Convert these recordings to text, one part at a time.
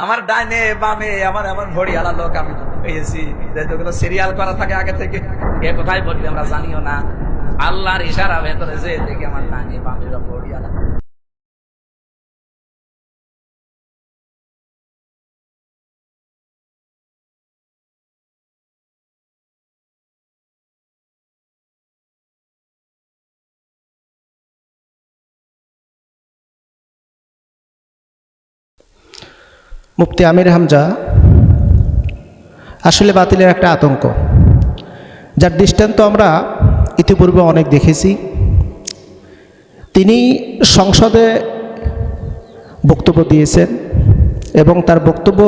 আমার ডাইনে বামে আমার এমন ভড়িয়ালা লোক আমি পেয়েছি, যেগুলো সিরিয়াল করা থাকে আগে থেকে। কে কোথায় বলবি আমরা জানিও না, আল্লাহর ইশারা ভেতরে যে দেখি আমার ডাইনে বামে ভড়িয়ালা। মুফতি আমির হামজা আসলে বাতিলের একটা আতঙ্ক, যার দৃষ্টান্ত আমরা ইতিপূর্বে অনেক দেখেছি। তিনি সংসদে বক্তব্য দিয়েছেন এবং তার বক্তব্য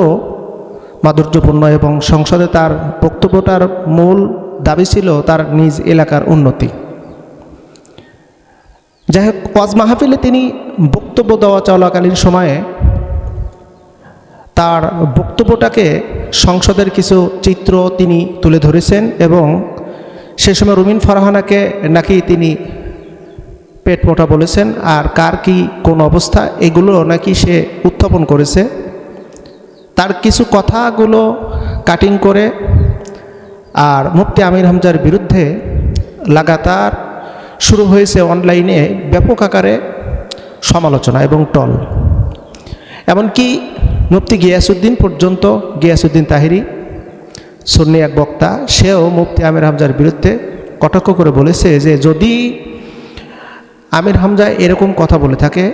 মাধুর্যপূর্ণ, এবং সংসদে তার বক্তব্যটার মূল দাবি ছিল তার নিজ এলাকার উন্নতি। যাই হোক, ওয়াজ মাহফিলে তিনি বক্তব্য দেওয়া চলাকালীন সময়ে তার বক্তব্যটাকে সংসদের কিছু চিত্র তিনি তুলে ধরেছেন, এবং সে সময় রুমিন ফারহানাকে নাকি তিনি পেট মোটা বলেছেন, আর কার কি কোন অবস্থা এগুলো নাকি সে উত্থাপন করেছে। তার কিছু কথাগুলো কাটিং করে আর মুফতি আমির হামজার বিরুদ্ধে লাগাতার শুরু হয়েছে অনলাইনে ব্যাপক আকারে সমালোচনা এবং টল। এমনকি মুফতি গিয়াসউদ্দিন পর্যন্ত, গিয়াসউদ্দিন তাহিরি সুন্নি এক বক্তা, সেও মুফতি আমির হামজার বিরুদ্ধে কটাক্ষ করে বলেছে যে যদি আমির হামজা এরকম কথা বলে থাকে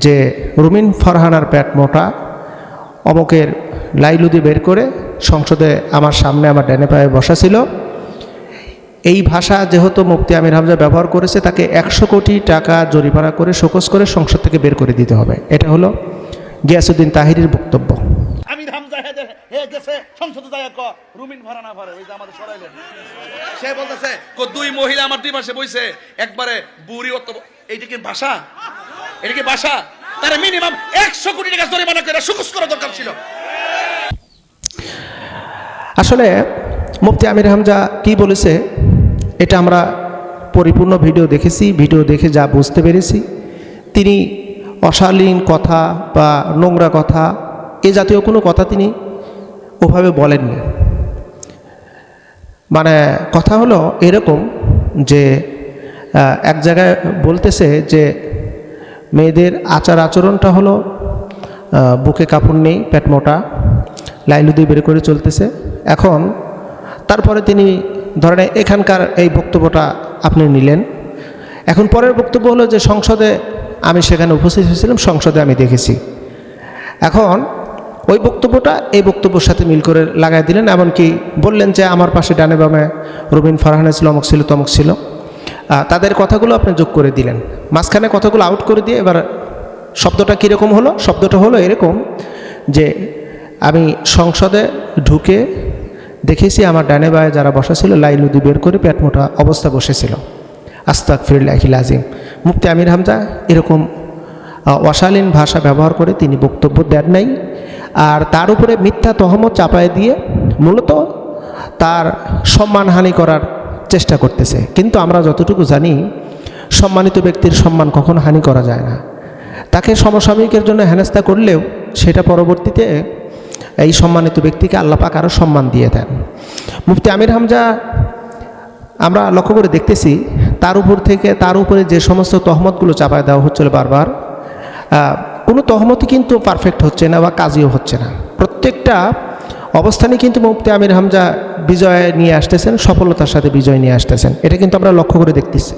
যে রুমিন ফারহানার পেট মোটা, অমুকের লাইলুদি বের করে সংসদে আমার সামনে আমার ডানে পায়ে বসা ছিল, এই ভাষা যেহেতু মুফতি আমির হামজা ব্যবহার করেছে তাকে 100 কোটি টাকা জরিমানা করে শোকজ করে সংসদ থেকে বের করে দিতে হবে। এটা হলো গিয়াসউদ্দিন তাহিরির বক্তব্য। আমির হামজা হে গেছে সংসদে যায় ক রুমিন ফারহানা পারে, ওই যে আমাদের সরাইলেন, সে বলতেছে দুই মহিলা আমার দুই পাশে বইছে, একবারে বুড়ি অত, এইটা কি ভাষা? এটা কি ভাষা? তার মিনিমাম 100 কোটি টাকা জরিমানা করে শোকজ করা দরকার ছিল। আসলে মুফতি আমির হামজা কি বলেছে এটা আমরা পরিপূর্ণ ভিডিও দেখেছি। ভিডিও দেখে যা বুঝতে পেরেছি, তিনি অশালীন কথা বা নোংরা কথা এ জাতীয় কোনো কথা তিনি ওভাবে বলেননি। মানে কথা হলো এরকম যে এক জায়গায় বলতেছে যে মেয়েদের আচার আচরণটা হলো বুকে কাপড় নেই, পেট মোটা, লাইলুদি বের করে চলতেছে। এখন তারপরে তিনি ধরেন এখানকার এই বক্তব্যটা আপনি নিলেন, এখন পরের বক্তব্য হলো যে সংসদে আমি সেখানে উপস্থিত হয়েছিলাম, সংসদে আমি দেখেছি। এখন ওই বক্তব্যটা এই বক্তব্যের সাথে মিল করে লাগাই দিলেন, এমনকি বললেন যে আমার পাশে ডানে বামে রুমিন ফারহানা ছিল, অমুক ছিল তমুক ছিল, তাদের কথাগুলো আপনি যোগ করে দিলেন, মাঝখানে কথাগুলো আউট করে দিয়ে এবার শব্দটা কীরকম হলো? শব্দটা হলো এরকম যে আমি সংসদে ঢুকে দেখেছি আমার ডানে বায়ে যারা বসা ছিল লাইলুদি বের করে পেট মোটা অবস্থা বসেছিল। আস্তাগফিরুল্লাহিল আযীম। মুফতি আমির হামজা এরকম অশালীন ভাষা ব্যবহার করে তিনি বক্তব্য দেন নাই, আর তার উপরে মিথ্যা তহমত চাপায় দিয়ে মূলত তার সম্মানহানি করার চেষ্টা করতেছে। কিন্তু আমরা যতটুকু জানি, সম্মানিত ব্যক্তির সম্মান কখনো হানি করা যায় না। তাকে সমসাময়িকের জন্য হেনস্থা করলেও সেটা পরবর্তীতে এই সম্মানিত ব্যক্তিকে আল্লাহ পাক আরও সম্মান দিয়ে দেন। মুফতি আমির হামজা আমরা লক্ষ্য করে দেখতেছি তার উপরে যে সমস্ত তহমতগুলো চাপায় দেওয়া হচ্ছিল বারবার, কোনো তহমতই কিন্তু পারফেক্ট হচ্ছে না বা কাজীও হচ্ছে না। প্রত্যেকটা অবস্থানে কিন্তু মুফতি আমির হামজা বিজয় নিয়ে আসতেছেন, সফলতার সাথে বিজয় নিয়ে আসতেছেন। এটা কিন্তু আমরা লক্ষ্য করে দেখতেছি।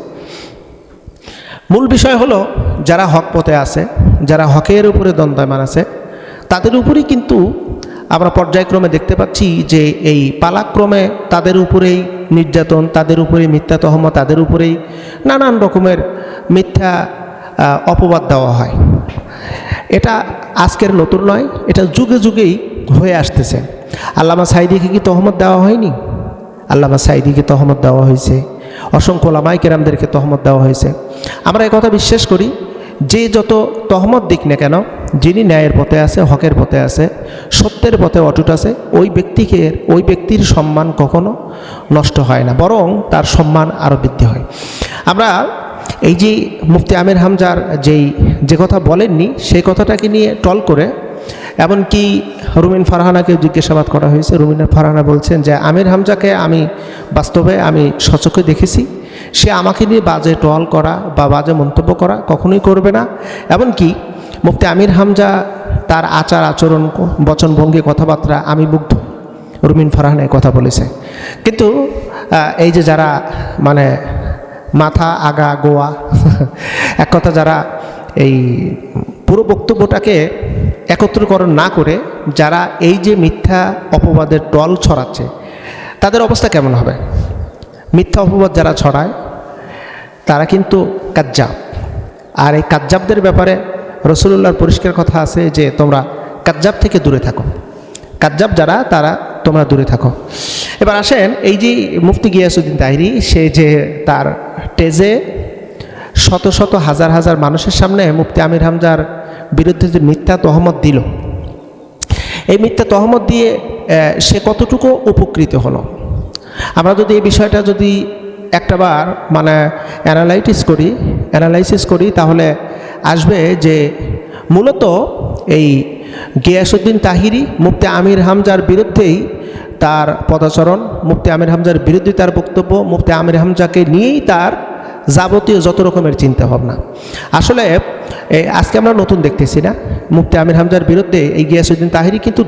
মূল বিষয় হলো যারা হক পথে আছে, যারা হকের উপরে দ্বন্দ্বমান আছে, তাদের উপরেই কিন্তু আমরা পর্যায়ক্রমে দেখতে পাচ্ছি যে এই পালাক্রমে তাদের উপরেই নির্যাতন, তাদের উপরেই মিথ্যা তহমত, তাদের উপরেই নানান রকমের মিথ্যা অপবাদ দেওয়া হয়। এটা আজকের নতুন নয়, এটা যুগে যুগেই হয়ে আসতেছে। আল্লামা সাঈদীকে কি তহমত দেওয়া হয়নি? আল্লামা সাঈদীকে তহমত দেওয়া হয়েছে, অসংখ্য ওলামায়ে কেরামদেরকে তহমত দেওয়া হয়েছে। আমরা এই কথা বিশ্বাস করি যে যত তহমত দিক না কেন, যিনি ন্যায়ের পথে আছে, হকের পথে আছে, সত্যের পথে অটুট আছে, ওই ব্যক্তির সম্মান কখনো নষ্ট হয় না, বরং তার সম্মান আরও বৃদ্ধি হয়। আমরা এই যে মুফতি আমির হামজার যে কথা বলেননি সেই কথাটাকে নিয়ে টল করে এমনকি রুমিন ফারহানাকে জিজ্ঞাসাবাদ করা হয়েছে। রুমিন ফারহানা বলছেন যে আমির হামজাকে আমি বাস্তবে আমি সচক্ষে দেখেছি, সে আমাকে নিয়ে বাজে ট্রল করা বা বাজে মন্তব্য করা কখনোই করবে না। এমনকি মুফতি আমির হামজা তার আচার আচরণ, বচনভঙ্গি, কথাবার্তা আমি মুগ্ধ। রুমিন ফারহানা কথা বলেছে। কিন্তু এই যে যারা মানে মাথা আগা গোয়া এক কথা যারা এই পুরো বক্তব্যটাকে একত্রীকরণ না করে যারা এই যে মিথ্যা অপবাদের টল ছড়াচ্ছে, তাদের অবস্থা কেমন হবে? মিথ্যা অপবাদ যারা ছড়ায় তারা কিন্তু কাজ্জাব। আর এই কাজ্জাবদের ব্যাপারে রাসূলুল্লাহর পরিষ্কার কথা আছে যে তোমরা কাজ্জাব থেকে দূরে থাকো। কাজ্জাব যারা তারা তোমরা দূরে থাকো। এবার আসেন, এই যে মুফতি গিয়াসউদ্দিন তাহিরি, সে যে তার টেজে শত শত হাজার হাজার মানুষের সামনে মুফতি আমির হামজার বিরুদ্ধে যে মিথ্যা তহমত দিল, এই মিথ্যা তহমত দিয়ে সে কতটুকু উপকৃত হলো? আমরা যদি এই বিষয়টা যদি একটাবার মানে অ্যানালাইসিস করি তাহলে আসবে যে মূলত এই গিয়াসউদ্দিন তাহিরি মুফতি আমির হামজার বিরুদ্ধেই তার পদাচরণ, মুফতি আমির হামজার বিরুদ্ধে তার বক্তব্য, মুফতি আমির হামজাকে নিয়েই তার যাবতীয় যত রকমের চিন্তা ভাবনা। আসলে আজকে আমরা নতুন দেখতেছি না, মুফতি আমির হামজার বিরুদ্ধে এই গিয়াসউদ্দিন তাহিরি কিন্তু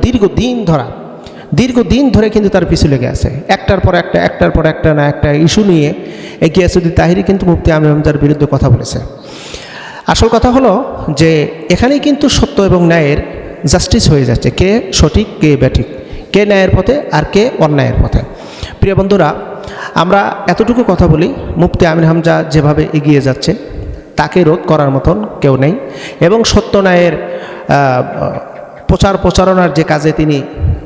দীর্ঘদিন ধরে কিন্তু তার পিছু লেগে আছে। একটার পর একটা না একটা ইস্যু নিয়ে এই গিয়াসউদ্দিন তাহিরি কিন্তু মুফতি আমির হামজার বিরুদ্ধে কথা বলেছে। আসল কথা হলো যে এখানেই কিন্তু সত্য এবং ন্যায়ের জাস্টিস হয়ে যাচ্ছে, কে সঠিক কে ব্যাঠিক, কে ন্যায়ের পথে আর কে অন্যায়ের পথে। প্রিয় বন্ধুরা, আমরা এতটুকু কথা বলি, মুফতি আমির হামজা যেভাবে এগিয়ে যাচ্ছে তাকে রোধ করার মতন কেউ নেই, এবং সত্য ন্যায়ের প্রচারণার যে কাজে তিনি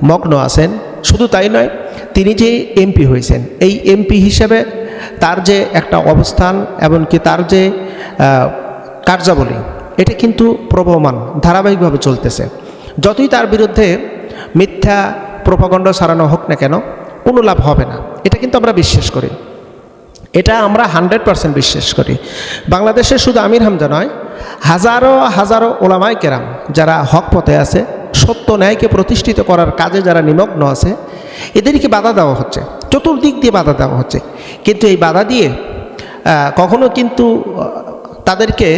মগ্ন আছেন। শুধু তাই নয়, তিনি যে এমপি হয়েছেন, এই এমপি হিসেবে তার যে একটা অবস্থান এমনকি তার যে কার্যাবলী, এটা কিন্তু প্রবহমান ধারাবাহিকভাবে চলতেছে। যতই তার বিরুদ্ধে মিথ্যা প্রোপাগান্ডা ছড়ানো হোক না কেন, কোনো লাভ হবে না, এটা কিন্তু আমরা বিশ্বাস করি। এটা আমরা 100% বিশ্বাস করি। বাংলাদেশে শুধু আমির হামজা নয়, হাজারো ওলামায়ে কেরাম যারা হক পথে আছে, সত্য ন্যায়কে প্রতিষ্ঠিত করার কাজে যারা নিমগ্ন আছে, এদেরকে বাধা দেওয়া হচ্ছে, চতুর্দিক দিয়ে বাধা দেওয়া হচ্ছে। কিন্তু এই বাধা দিয়ে কখনো কিন্তু তাদেরকে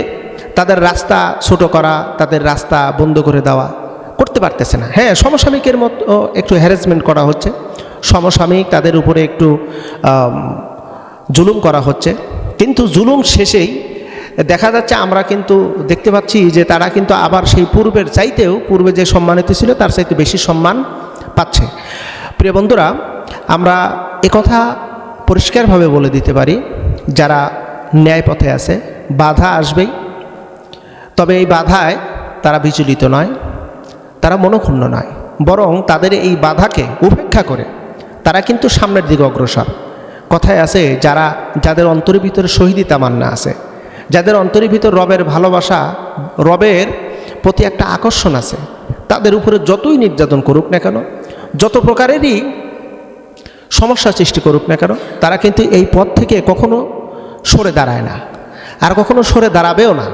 তাদের রাস্তা ছোট করা, তাদের রাস্তা বন্ধ করে দেওয়া করতে পারতেছে না। হ্যাঁ, সমসাময়িকের মতো একটু হ্যারাসমেন্ট করা হচ্ছে, সমসাময়িক তাদের উপরে একটু জুলুম করা হচ্ছে, কিন্তু জুলুম শেষেই দেখা যাচ্ছে আমরা কিন্তু দেখতে পাচ্ছি যে তারা কিন্তু আবার সেই পূর্বে যে সম্মানিত ছিল তার চাইতে বেশি সম্মান পাচ্ছে। প্রিয় বন্ধুরা, আমরা একথা পরিষ্কারভাবে বলে দিতে পারি, যারা ন্যায় পথে আছে বাধা আসবেই, তবে এই বাধায় তারা বিচলিত নয়, তারা মনক্ষুণ্ণ নয়, বরং তাদের এই বাধাকে উপেক্ষা করে তারা কিন্তু সামনের দিকে অগ্রসর। কথায় আছে, যাদের অন্তরের ভিতরে শহীদি তামান্না আছে, যাদের অন্তরের ভিতর রবের ভালোবাসা, রবের প্রতি একটা আকর্ষণ আছে, তাদের উপরে যতই নির্যাতন করুক না কেন, যত প্রকারেরই সমস্যা সৃষ্টি করুক না কেন, তারা কিন্তু এই পথ থেকে কখনো সরে দাঁড়ায় না, আর কখনো সরে দাঁড়াবেও না।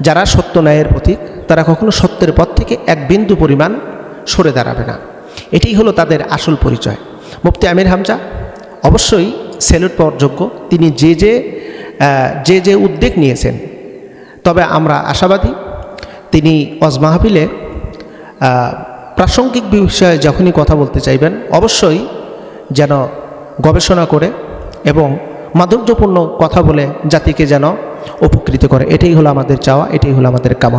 যারা সত্য ন্যায়ের প্রতীক, তারা কখনো সত্যের পথ থেকে এক বিন্দু পরিমাণ সরে দাঁড়াবে না। এটাই হলো তাদের আসল পরিচয়। মুফতি আমির হামজা অবশ্যই স্যালুট পাওয়ার যোগ্য, তিনি যে উদ্যোগ নিয়েছেন। তবে আমরা আশাবাদী, তিনি ওয়াজ মাহফিলে প্রাসঙ্গিক বিষয়ে যখনই কথা বলতে চাইবেন, অবশ্যই যেন গবেষণা করে এবং মাধুর্যপূর্ণ কথা বলে জাতিকে যেন উপকৃত করে। এটাই হলো আমাদের চাওয়া, এটাই হলো আমাদের কামনা।